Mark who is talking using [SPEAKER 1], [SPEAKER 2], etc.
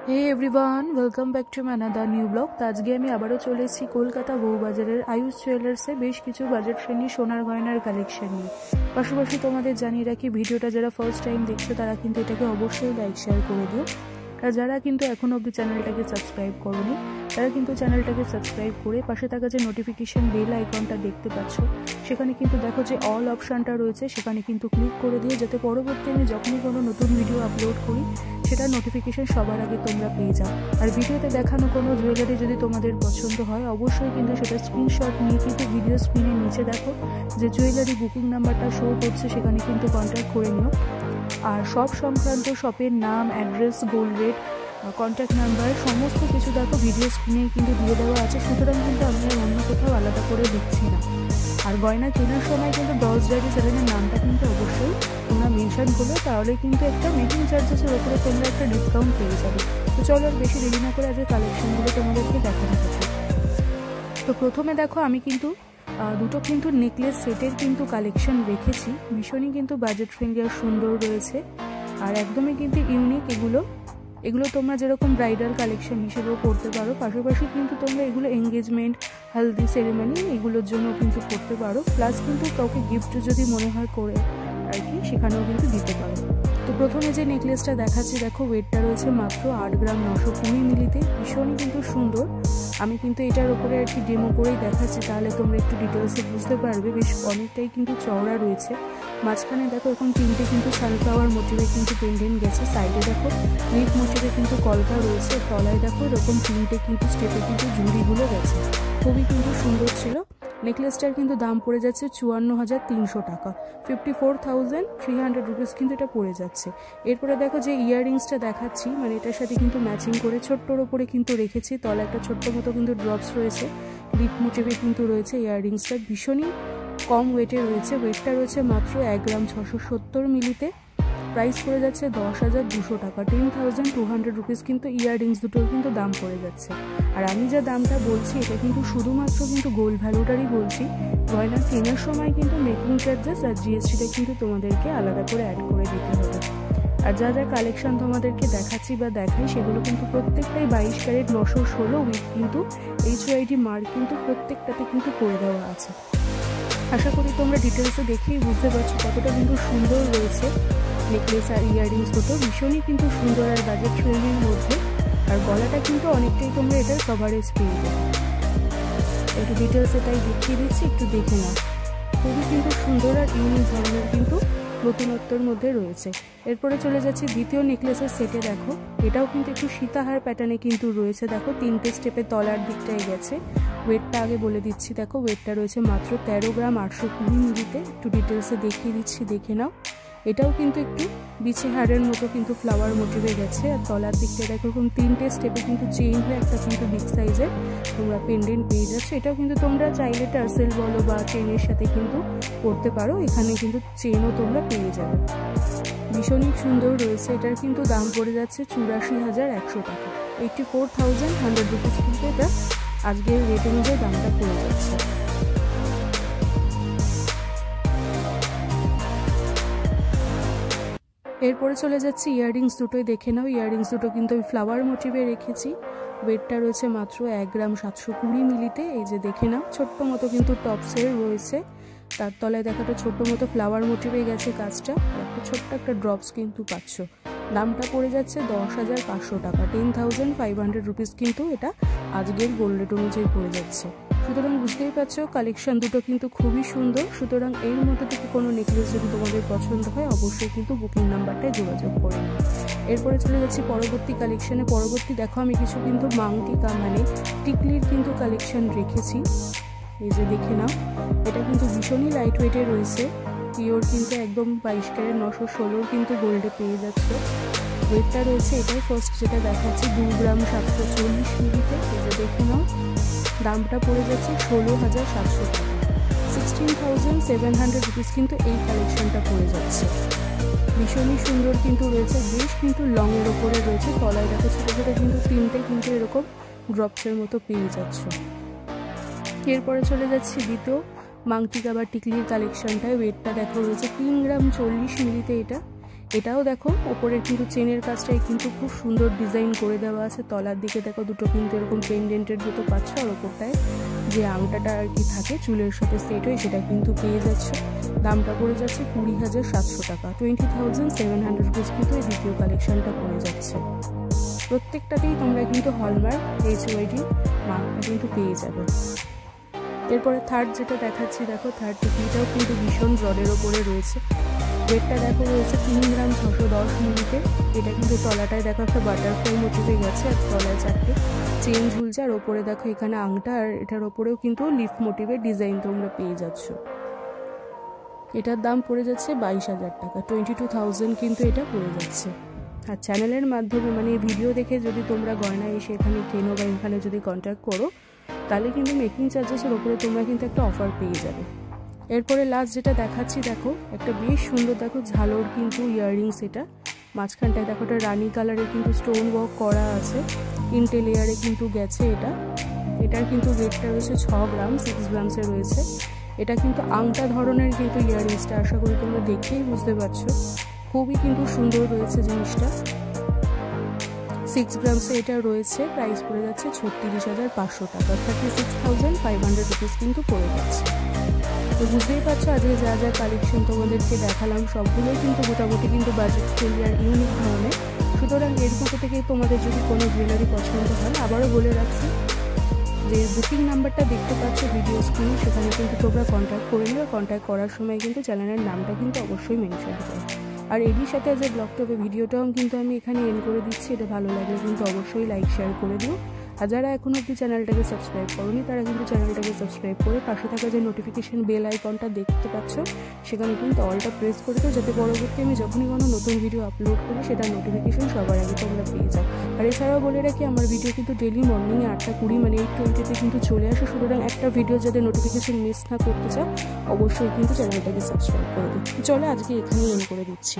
[SPEAKER 1] Hey everyone, welcome back to another new blog. তো আজকে আমি আবারও চলে এসেছি কলকাতা বউবাজারের আয়ুষ জুয়েলার্সে বেশ কিছু বাজেট ফ্রেন্ডলি সোনার গয়নার কালেকশন নিয়ে। পাশাপাশি তোমাদের জানিয়ে রাখি, ভিডিওটা যারা ফার্স্ট টাইম দেখছো তারা কিন্তু এটাকে অবশ্যই লাইক শেয়ার করে দিও। আর যারা কিন্তু এখনও অবধি চ্যানেলটাকে সাবস্ক্রাইব করোনি তারা কিন্তু চ্যানেলটাকে সাবস্ক্রাইব করে পাশে থাকা যে নোটিফিকেশন বেল আইকনটা দেখতে পাচ্ছ সেখানে কিন্তু দেখো যে অল অপশানটা রয়েছে, সেখানে কিন্তু ক্লিক করে দিও যাতে পরবর্তী আমি যখনই কোনো নতুন ভিডিও আপলোড করি সেটার নোটিফিকেশন সবার আগে তোমরা পেয়ে যাও। আর ভিডিওতে দেখানো কোনো জুয়েলারি যদি তোমাদের পছন্দ হয় অবশ্যই কিন্তু সেটা স্ক্রিনশট নিয়ে কিন্তু ভিডিও স্ক্রিনের নিচে দেখো যে জুয়েলারি বুকিং নাম্বারটা শো করছে সেখানে কিন্তু কন্ট্যাক্ট করে নিও। আর সব সংক্রান্ত শপের নাম, address, gold rate, contact number সমস্ত কিছু দেখো ভিডিও স্ক্রিনে কিন্তু দিয়ে দেওয়া আছে, সুতরাং কিন্তু আমি আর অন্য কোথাও আলাদা করে দিচ্ছি না। আর গয়না কেনার সময় কিন্তু 10 ডায়রি 7-এর নামটা কিন্তু অবশ্যই তোমরা মেনশন করবে, তাহলে কিন্তু একটা মেকিং চার্জেসের ওপরে তোমরা একটা ডিসকাউন্ট পেয়ে যাবে। তো চলো আর বেশি দেরি না করে আজকে কালেকশনগুলো তোমাদেরকে দেখানো হবে। তো প্রথমে দেখো আমি কিন্তু দুটো কিন্তু নেকলেস সেটের কিন্তু কালেকশন রেখেছি, ভীষণই কিন্তু বাজেট ফ্রেন্ডলি আর সুন্দর রয়েছে আর একদমই কিন্তু ইউনিক। এগুলো তোমরা যেরকম ব্রাইডাল কালেকশন হিসেবেও করতে পারো, পাশাপাশি কিন্তু তোমরা এগুলো এঙ্গেজমেন্ট, হালদি সেরেমনি এগুলোর জন্য কিন্তু করতে পারো, প্লাস কিন্তু কাউকে গিফট যদি মনে হয় করে আর কি সেখানেও কিন্তু দিতে পারো। তো প্রথমে যে নেকলেসটা দেখাচ্ছি দেখো, ওয়েটটা রয়েছে মাত্র 8 গ্রাম 920 মিলিতে, ভীষণই কিন্তু সুন্দর। আমি কিন্তু এটার ওপরে আর কি ডেমো করেই দেখাচ্ছি, তাহলে তোমরা একটু ডিটেলসে বুঝতে পারবে। বেশ অনেকটাই কিন্তু চওড়া রয়েছে। মাঝখানে দেখো এখন 3টে কিন্তু সানফ্লাওয়ার মোটিভে কিন্তু পেন্ডেন্ট গেছে, সাইডে দেখো লিফ মোটিভে কিন্তু কলকা রয়েছে, তলায় দেখো এরকম 3টে কিন্তু স্টেপে কিন্তু ঝুড়িগুলো গেছে, খুবই কিন্তু সুন্দর ছিল। নেকলেসটার কিন্তু দাম পড়ে যাচ্ছে 54,300 টাকা, 54,300 রুপিস কিন্তু এটা পড়ে যাচ্ছে। এরপরে দেখো যে ইয়াররিংসটা দেখাচ্ছি, মানে এটার সাথে কিন্তু ম্যাচিং করে ছোট্টর ওপরে কিন্তু রেখেছি, তলা একটা ছোট্ট মতো কিন্তু ড্রপস রয়েছে, লিপ মোটিভে কিন্তু রয়েছে। ইয়াররিংসটা ভীষণই কম ওয়েটে রয়েছে, ওয়েটটা রয়েছে মাত্র 1 গ্রাম 670 মিলিতে, প্রাইস পড়ে যাচ্ছে 10,200 টাকা, 10,200 রুপিস কিন্তু ইয়াররিংস দুটোর কিন্তু দাম পড়ে যাচ্ছে। আর আমি যা দামটা বলছি এটা কিন্তু শুধুমাত্র কিন্তু গোল্ড ভ্যালুটারই বলছি, গয়না কেনার সময় কিন্তু মেকিং চার্জেস আর জিএসটিটা কিন্তু তোমাদেরকে আলাদা করে অ্যাড করে দিতে হবে। আর যা যা কালেকশন তোমাদেরকে দেখাচ্ছি বা দেখাই সেগুলো কিন্তু প্রত্যেকটাই 22 ক্যারেট 916 উইথ কিন্তু HYD মার্ক কিন্তু প্রত্যেকটাতে কিন্তু করে দেওয়া আছে। আশা করি তোমরা ডিটেলসে দেখেই বুঝতে পারছো কতটা কিন্তু সুন্দর রয়েছে নেকলেস আর ইয়াররিংস দুটো, ভীষণই কিন্তু সুন্দর আর বাজেট ফ্রেন্ডলির মধ্যে। আর গলাটা কিন্তু অনেকটাই তোমরা এটার কভারেজ পেয়ে যাবে। একটু ডিটেলসে তাই দেখিয়ে দিচ্ছি, একটু দেখে নাও। খুবই কিন্তু সুন্দর আর ইউনিক ধরনের কিন্তু নতুনত্বর মধ্যে রয়েছে। এরপরে চলে যাচ্ছি দ্বিতীয় নেকলেসের সেটে। দেখো এটাও কিন্তু একটু সীতাহার প্যাটার্নে কিন্তু রয়েছে, দেখো 3টে স্টেপে তলার দিকটায় গেছে। ওয়েটটা আগে বলে দিচ্ছি, দেখো ওয়েটটা রয়েছে মাত্র 13 গ্রাম 820 মিলিতে, একটু ডিটেলসে দেখিয়ে দিচ্ছি, দেখে নাও। এটাও কিন্তু একটু বিছে হারের মতো কিন্তু ফ্লাওয়ার মোটিভে গেছে, আর তলার দিকটা দেখো এরকম 3টে স্টেপে কিন্তু চেইন হয়ে একটা কিন্তু বিগ সাইজের তোমরা পেন্ডেন্ট পেয়ে যাচ্ছে। এটাও কিন্তু তোমরা চাইলে টার্সেল বলো বা চেইনের সাথে কিন্তু করতে পারো, এখানে কিন্তু চেইনও তোমরা পেয়ে যাবে। ভীষণই সুন্দর রয়েছে, এটার কিন্তু দাম পড়ে যাচ্ছে 84,100 টাকা, 84,100 রুপিস কিন্তু এটা আজকের রেট অনুযায়ী দামটা পড়ে যাচ্ছে। এরপরে চলে যাচ্ছি ইয়াররিংস দুটোই দেখে নাও। ইয়াররিংস দুটো কিন্তু আমি ফ্লাওয়ার মোটিভে রেখেছি, ওয়েটটা রয়েছে মাত্র 1 গ্রাম 720 মিলিতে। এই যে দেখে নাও ছোট্ট মতো কিন্তু টপসের রয়েছে, তার তলায় দেখাটা ছোট্ট মতো ফ্লাওয়ার মোটিভে গেছে কাজটা, আর একটা ছোট্ট একটা ড্রপস কিন্তু পাচ্ছ। দামটা পড়ে যাচ্ছে 10,500 টাকা, 10,500 রুপিস কিন্তু এটা আজকের গোল্ড রেট অনুযায়ী পড়ে যাচ্ছে। সুতরাং বুঝতেই পারছো কালেকশন দুটো কিন্তু খুবই সুন্দর। সুতরাং এর মধ্যে থেকে কোনো নেকলেস যদি তোমাদের পছন্দ হয় অবশ্যই কিন্তু বুকিং নাম্বারটায় যোগাযোগ করে নিও। এরপরে চলে যাচ্ছি পরবর্তী কালেকশনে। পরবর্তী দেখো আমি কিছু কিন্তু মাংটিকা মানে টিকলির কিন্তু কালেকশন রেখেছি, এই যে দেখে নাও। এটা কিন্তু ভীষণই লাইট ওয়েটে রয়েছে, পিওর কিন্তু একদম 22 ক্যারেট 916 কিন্তু গোল্ডে পেয়ে যাচ্ছে। ওয়েটটা রয়েছে এটাই ফার্স্ট যেটা দেখাচ্ছি 2 গ্রাম 740 মিলিতে, এই যে দেখে নাও। দামটা পড়ে যাচ্ছে 16,700 টাকা, 16,700 রুপিস কিন্তু এই কালেকশনটা পড়ে যাচ্ছে। ভীষণই সুন্দর কিন্তু রয়েছে, বেশ কিন্তু লংয়ের ওপরে রয়েছে, তলায় দেখো ছোটো ছোটো কিন্তু 3টে কিন্তু এরকম ড্রপসের মতো পেয়ে যাচ্ছ। এরপরে চলে যাচ্ছি দ্বিতীয় মাংটিকা বা টিকলির কালেকশনটায়। ওয়েটটা দেখো রয়েছে 3 গ্রাম 40 মিলিতে, এটা এটাও দেখো ওপরের কিন্তু চেনের কাজটাই কিন্তু খুব সুন্দর ডিজাইন করে দেওয়া আছে। তলার দিকে দেখো দুটো কিন্তু এরকম পেন্ডেন্টের মতো পাচ্ছ, আর ওপরটায় যে আংটাটা আর কি থাকে চুলের সাথে সেট হয় সেটা কিন্তু পেয়ে যাচ্ছে। দামটা পড়ে যাচ্ছে 20,700 টাকা, 20,700 রুপিস কিন্তু এই দ্বিতীয় কালেকশনটা পড়ে যাচ্ছে। প্রত্যেকটাতেই তোমরা কিন্তু হলমার্ক HYD মার্কটা কিন্তু পেয়ে যাবে। এরপরে থার্ড যেটা দেখাচ্ছি দেখো, থার্ড টিকিটাও কিন্তু ভীষণ ব্রডের ওপরে রয়েছে। ওয়েটটা দেখো রয়েছে 3 গ্রাম 610 মিলিতে। এটা কিন্তু তলাটায় দেখো একটা বাটারফ্লাই মোটিভে গেছে, আর তলায় 4টে চেন ঝুলছে, আর ওপরে দেখো এখানে আংটা, আর এটার ওপরেও কিন্তু লিফ মোটিভের ডিজাইন তোমরা পেয়ে যাচ্ছ। এটার দাম পড়ে যাচ্ছে 22,000 টাকা, 22,000 কিন্তু এটা পড়ে যাচ্ছে। আর চ্যানেলের মাধ্যমে মানে ভিডিও দেখে যদি তোমরা গয়না এসে এখানে কেনো বা এখানে যদি কন্ট্যাক্ট করো তাহলে কিন্তু মেকিং চার্জেসের ওপরে তোমরা কিন্তু একটা অফার পেয়ে যাবে। এরপরে লাস্ট যেটা দেখাচ্ছি দেখো, একটা বেশ সুন্দর দেখো ঝালোর কিন্তু ইয়াররিংস। এটা মাঝখানটায় দেখো একটা রানি কালারের কিন্তু স্টোন ওয়ার্ক করা আছে, ইন্টে লেয়ারে কিন্তু গেছে। এটার কিন্তু ওয়েটটা রয়েছে 6 গ্রাম, 6 গ্রামসে রয়েছে। এটা কিন্তু আংটা ধরনের কিন্তু ইয়াররিংসটা, আশা করি তোমরা দেখেই বুঝতে পারছো, খুবই কিন্তু সুন্দর রয়েছে জিনিসটা। 6 গ্রামসে এটা রয়েছে, প্রাইস পড়ে যাচ্ছে 36,500 টাকা, 36,500 রুপিস কিন্তু পড়ে যাচ্ছে। তো বুঝতেই পারছো আজকে যা যা কালেকশন তোমাদেরকে দেখালাম সবগুলোই কিন্তু মোটামুটি কিন্তু বাজেট ফ্রেন্ডলি আর ইউনিক ধরনের। সুতরাং এর মধ্যে থেকে তোমাদের যদি কোনো জুয়েলারি পছন্দ হয়, আবারও বলে রাখছি যে বুকিং নাম্বারটা দেখতে পাচ্ছ ভিডিও স্ক্রিনে, সেখানে কিন্তু তোমরা কন্ট্যাক্ট করে নিও। কন্ট্যাক্ট করার সময় কিন্তু চ্যানেলের নামটা কিন্তু অবশ্যই মেনশন করো। আর এরই সাথে যে ব্লগটা হবে ভিডিওটাও কিন্তু আমি এখানে এন্ড করে দিচ্ছি। এটা ভালো লাগলে কিন্তু অবশ্যই লাইক শেয়ার করে দিও। আর যারা এখনও অবধি চ্যানেলটাকে সাবস্ক্রাইব করোনি তারা কিন্তু চ্যানেলটাকে সাবস্ক্রাইব করে পাশে থাকা যে নোটিফিকেশন বেল আইকনটা দেখতে পাচ্ছ সেখানে কিন্তু অলটা প্রেস করে দাও, যাতে পরবর্তী আমি যখনই কোনো নতুন ভিডিও আপলোড করি সেটার নোটিফিকেশন সবার আগে তোমরা পেয়ে যাও। আর এছাড়াও বলে রাখি আমার ভিডিও কিন্তু ডেলি মর্নিংয়ে 8:20 মানে 8:20-তে কিন্তু চলে আসে। সুতরাং একটা ভিডিও যাতে নোটিফিকেশন মিস না করতে চাও অবশ্যই কিন্তু চ্যানেলটাকে সাবস্ক্রাইব করে দিও। চলো আজকে এখানেই এন্ড করে দিচ্ছি।